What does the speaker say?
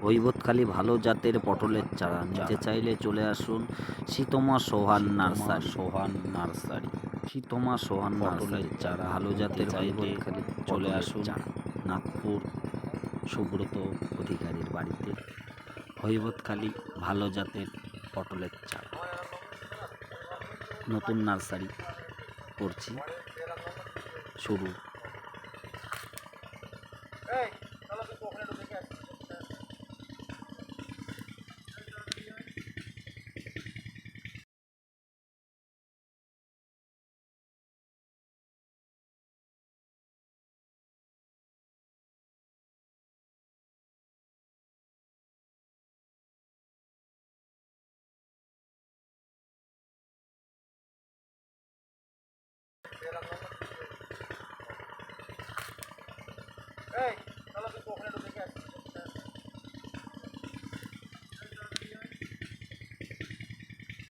হৈবতখালী ভালো জাতের পটলের চারা নিতে চাইলে চলে আসুন শীতমা সোহান নার্সারি। শীতমা সোহান পটলের চারা ভালো জাতের হৈবতখালী চলে আসুন নাগপুর সুব্রত অধিকারীর বাড়িতে। হৈবতখালী ভালো জাতের পটলের চারা নতুন নার্সারি করছি, শুরু।